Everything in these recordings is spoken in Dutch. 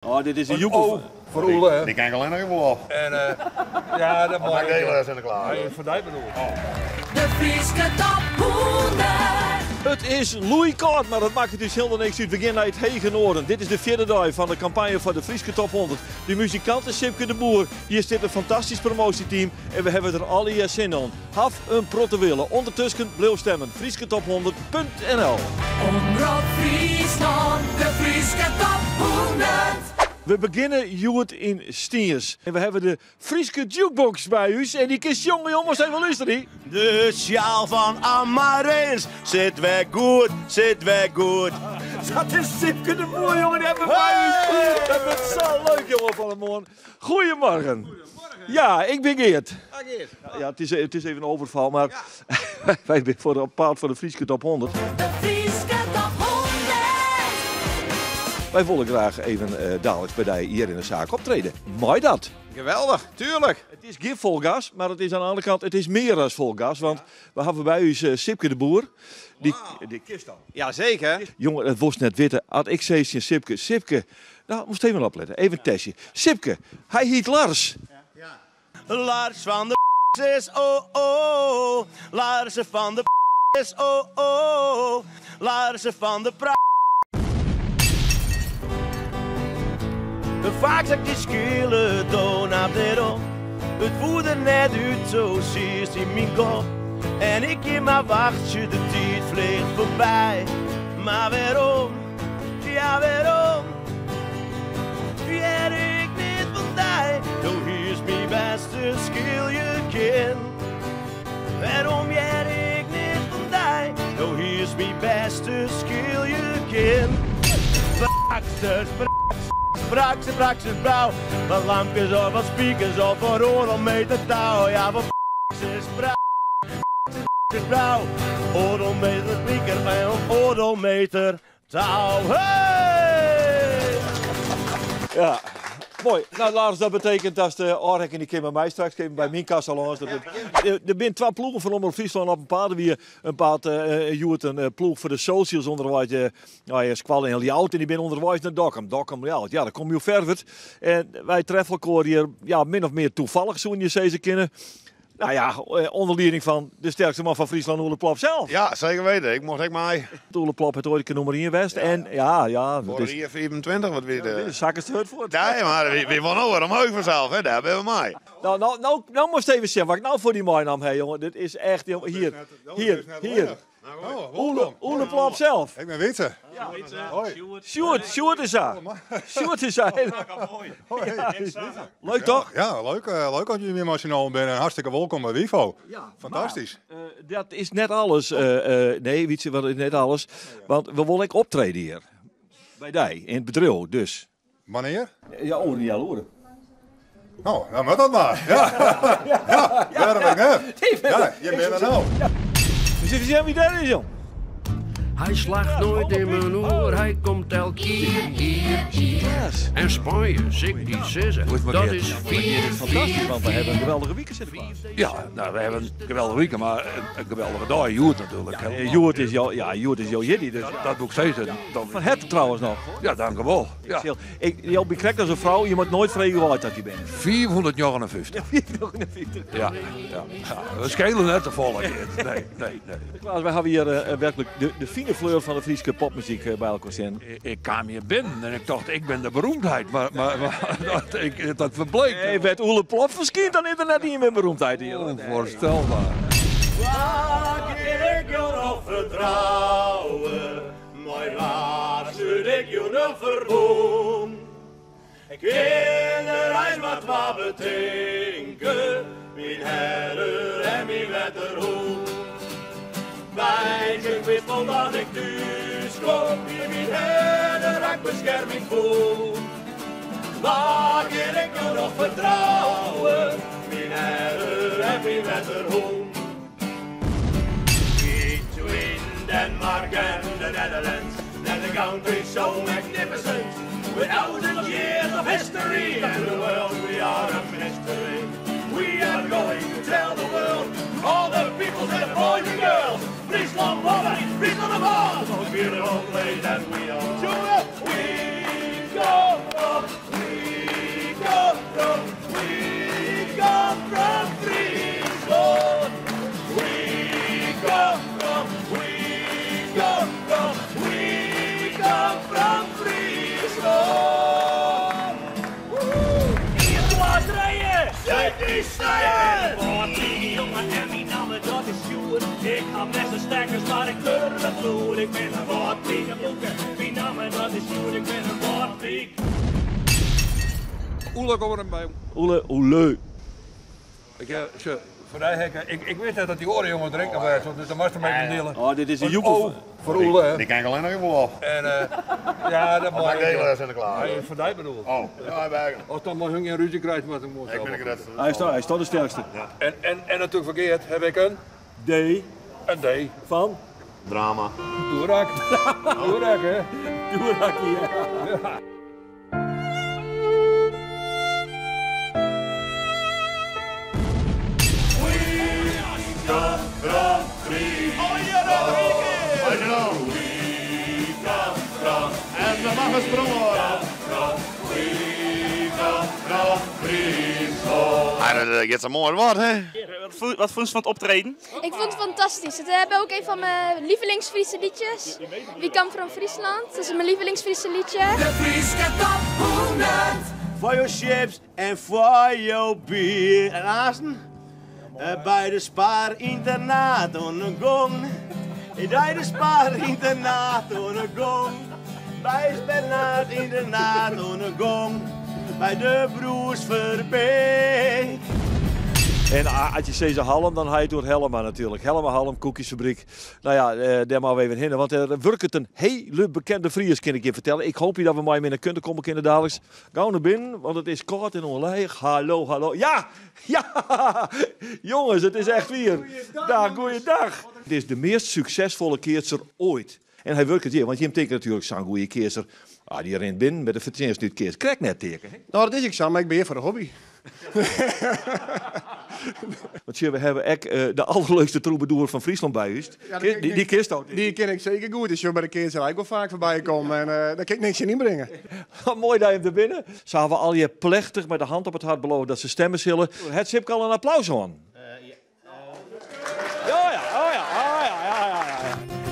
Oh, dit is een joekel. Voor Oele, hè? Die kan ik alleen nog even af. En ja, dat mag ik. Delen Sinterklaas. Voor die bedoel ik. De Frieske Top 100. Het is Louis Kort, maar dat maakt het dus helemaal niks uit. We beginnen uit het Hege Noorden. Dit is de vierde dag van de campagne voor de Frieske Top 100. De muzikant is Sipke de Boer. Hier zit een fantastisch promotieteam en we hebben er alle jaar zin in. Haf een protte willen. Ondertussen blijf stemmen. FriescheTop100.nl. Omroep Friesland, de Frieske Top 100. We beginnen Joet in Stiers. En we hebben de Frieske Jukebox bij u. En die kist jonge jongens even luisteren. De sjaal van Amareus zit weg goed, zit weg goed. Dat is Sipke de Boer, jongen. Die hebben we bij u. Dat is zo leuk, jongen, van de morgen. Goedemorgen. Ja, ik ben Geert. Ja, het is even een overval, maar wij zijn voor de paard voor de Frieske Top 100. De Frieske Top 100. Wij willen graag even dadelijk bij hier in de zaak optreden. Mooi dat. Geweldig, tuurlijk. Het is geen vol gas, maar het is aan de andere kant het is meer dan vol gas. Want we hebben bij u Sipke de Boer. Die kist dan. Jazeker. Jongen, het was net weten. Had ik steeds in Sipke. Sipke, nou, moest even opletten. Even een testje. Sipke, hij heet Lars. Lars van de is oh oh. Lars van de is oh oh. Lars van de Vaak zag die schillen doon op de om. Het voerde net uit zo ziest in mijn kop. En ik in mijn wachtje, de tijd vliegt voorbij. Maar waarom? Ja, waarom? Weet ik niet van die. Nou, hier is mijn beste schil je kind. Waarom weet ik niet van die? Nou, hier is mijn beste schil je kind. Brakse vrouw. Wat lampjes of wat speakers of voor oorlogmeter touw. Ja, wat is vrouw. Oorlogmeter speaker en oorlogmeter touw. Hey! Ja, mooi. Nou, Lars, dat betekent dat de Oorhek en die komen bij mij straks, komen bij mijn kassalons. Er zijn twee ploegen van Omroep Friesland op een paard. Wie een paard Joet een ploeg voor de socials onderwijs. Squal en Ljout en die ben onderwijs naar Dokkum. Dokkum Ljout. Ja, dan kom je verder. En wij treffen elkaar hier min of meer toevallig, zo je ze kennen. Nou ja, onder leiding van de sterkste man van Friesland, Ole Plop zelf. Ja, zeker weten. Ik mocht ook mij. Ole Plop het ooit nummer 1 West. Ja. En ja. Voor de 24, wat weer de... Zakken ze het voor. Nee, maar we van over omhoog vanzelf, hè. Daar hebben we mij. Nou moest even zeggen wat ik nou voor die mooi nam, hè, jongen. Dit is echt, hier. Ole Plop zelf. Ik ben Wietse. Ja. Hoi. Sjoerd is daar. Sjoerd is daar. Leuk toch? Ja, leuk dat jullie weer nationaal bent. Hartstikke welkom bij WIVO. Ja, fantastisch. Maar, dat is net alles. Nee, Wietse, dat is net alles. Want we willen ook optreden hier. Bij die, in het bedrijf, dus. Wanneer? Ja, over een horen. Nou, dan moet dat maar. Ja, daar ben ik net. Ja, je bent er nou. Dus even zien wie daar is, jong. Hij slaagt nooit in mijn oor, hij komt elk hier. En Spanje, zing die zizzen, dat is Fantastisch, want we hebben een geweldige weekend zitten. Ja, nou, we hebben een geweldige weekend, maar een geweldige dag. Joet natuurlijk. Joet is jouw jiddy, dus. Dat doe ik steeds. Van het trouwens nog. Ja, dank u wel. Ja. Je bekrijgt als een vrouw, je moet nooit vragen hoe oud dat je bent. 459. Ja. We schelen net te volgen. Nee. Klaas, wij hebben hier werkelijk de fine fleur van de Friese popmuziek bij elkaar zien. Ik kwam hier binnen en ik dacht, ik ben de beroemdheid, maar dat verbleek. Nee, werd Ole Plop verschijnt dan internet niet meer beroemdheid hier. Onvoorstelbaar. Waar kan ik jou nog vertrouwen? Mooi waar zul ik jou nog verboen? Kinderreis wat wat betinken, mijn herder en mijn wetterhoen. Wijs wist van dat ik thuis kom, hier mijn herder ik bescherming voel. Waar kan ik jou nog vertrouwen? Mijn herder en mijn wetterhoen. Between Denmark and the Netherlands, and the country so magnificent, with thousands of years of history, and the world we are a mystery. We are going to tell the world, all the people and boys and girls, Friesland woman, Friesland of all, so beautiful place that we are. We go up. Friesland! Ik ben een boordvlieg, jongen, en mijn naam dat is Sjoerd. Ik heb best een stekkers, maar ik kleur het bloed. Ik ben een boordvlieg, mijn naam dat is Sjoerd. Ik ben een boordvlieg. Oele komt er bij. Oele. Ik weet net dat die orenjongen drinken werd, dus dan moest er mee delen. Oh, dit is een joekel. Voor Oele, hè. Die kan ik alleen nog even op. En ja, dat Maar mag ik deel ik. Sinterklaas. Hij is voor die bedoeld. Oh, ja, hij bij. Als dan maar hun geen ruzie krijgt, moet ik Ik ben ik dat. Hij is toch de sterkste. En natuurlijk verkeerd heb ik een D D van Drama. Doerak. Doerak, hè. Doerak hier. En er mag gesprongen worden. Dat is een mooi woord, hè? Wat vond je van het optreden? Ik vond het fantastisch. Het hebben ook een van mijn lievelingsfriese liedjes. Wie kan from Friesland? Dat is mijn lievelingsfriese liedje. De Frieske Top 100. Voor je chips en voor je bier. En Azen, bij de spaarinternaat aan een gong. Bij de spaarinternaat aan een gong. Bij het spaarinternaat aan een gong. Bij de Broers Verbeek. En als je zegt Halm, dan ga je door Helma natuurlijk. Helma Halm, koekjesfabriek. Nou ja, daar maar we even heen. Want er werkt een hele bekende Fries, kan ik je vertellen. Ik hoop dat we mij mee naar kunnen komen in de dagelijks. Gauw naar binnen, want het is kort en onleeg. Hallo, hallo. Ja! Jongens, het is echt weer. Goeiedag. Het is de meest succesvolle keerser ooit. En hij werkt het hier, want je tekent natuurlijk zo'n goede keerser. Die rent binnen met de vertrouwensnuit keers. Krijg net teken. Nou, dat is ik zo, maar ik ben hier voor de hobby. Want we hebben ook de allerleukste troubadour van Friesland bij u. Ja, die kist ook. Die ken ik zeker goed. Dus je bij de keerser ook wel vaak voorbij komen. En daar kan ik niks in inbrengen. Mooi dat je hem er binnen. Ze hebben al je plechtig met de hand op het hart beloofd dat ze stemmen zullen. Het Sipke al een applaus aan. Ja.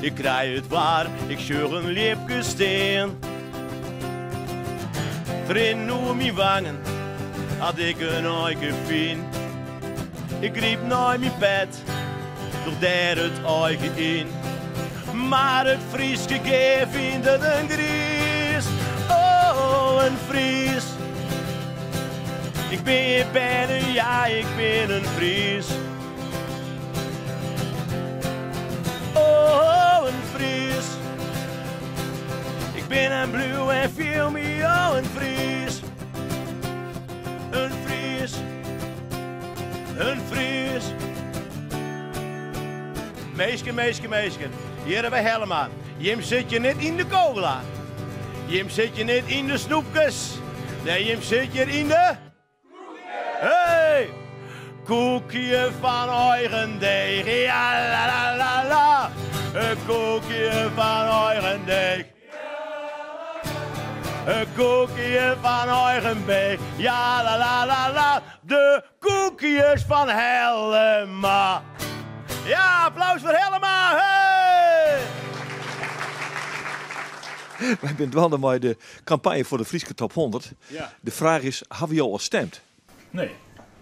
Ik krijg het waar, ik scheur een liepje steen. Vriend noem mijn wangen, had ik een eigen vind. Ik riep naar mijn bed, door daar het eigen in. Maar het Frieske geef vindt het een gries. Oh, een Fries. Ik ben een Fries. Oh, een Fries. Ik ben een blauw en viel me, oh, een Fries. Een Fries. Een Fries. Meisje. Hier hebben we Helma. Jim zit je niet in de cola. Jim zit je niet in de snoepjes. Nee, Jim zit je in de... Hey! Koekje van eigen deeg. Ja, la la la la. Een koekje van eigen deeg. Een koekje van eigen beek. Ja, la la la la. De koekjes van Helma. Ja, applaus voor Helma. Hey! Wij zijn wel met de campagne voor de Frieske Top 100. Ja. De vraag is, hebben we jou al gestemd? Nee.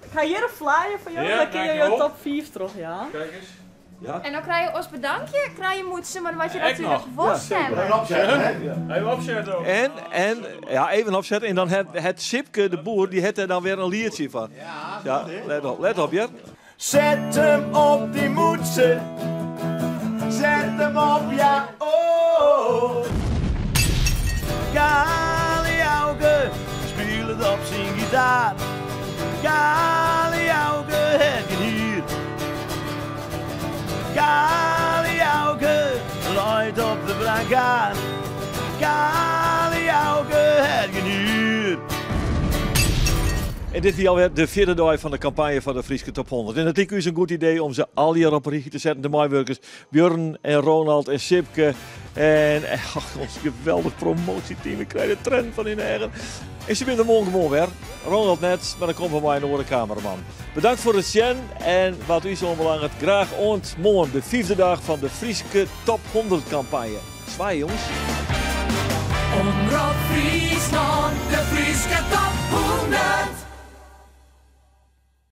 Ik ga hier een flyer voor jou, Ja, dan kun je dankjewel. je top 5 terug, ja. Kijk eens. En dan krijg je ons bedankje, krijg je moed maar wat je Echt natuurlijk nog? wil stemmen. Even opzetten ook. En ja, even opzetten. En dan het Sipke, de boer, die heeft er dan weer een liedje van. Ja, let op, ja. Zet hem op die moedse. Zet hem op, ja, oh. Kaliauke speelt het op zijn gitaar. Kaliauke, het genier. Kaliauke luidt op de brancard. Kaliauke, het genier. En dit is alweer de vierde dag van de campagne van de Frieske Top 100. En het is dus een goed idee om ze al hier op een rijtje te zetten. De Maaiwerkers, Björn en Ronald en Sipke. En ons geweldig promotieteam. Ik krijg de trend van in eigen. En ze winnen morgen gewoon weer. Ronald net, maar dan komt van mij een orde cameraman. Bedankt voor het zien. En wat u zo belangrijk, graag morgen de 5e dag van de Frieske Top 100 campagne. Zwaai jongens. Omroep Friesland.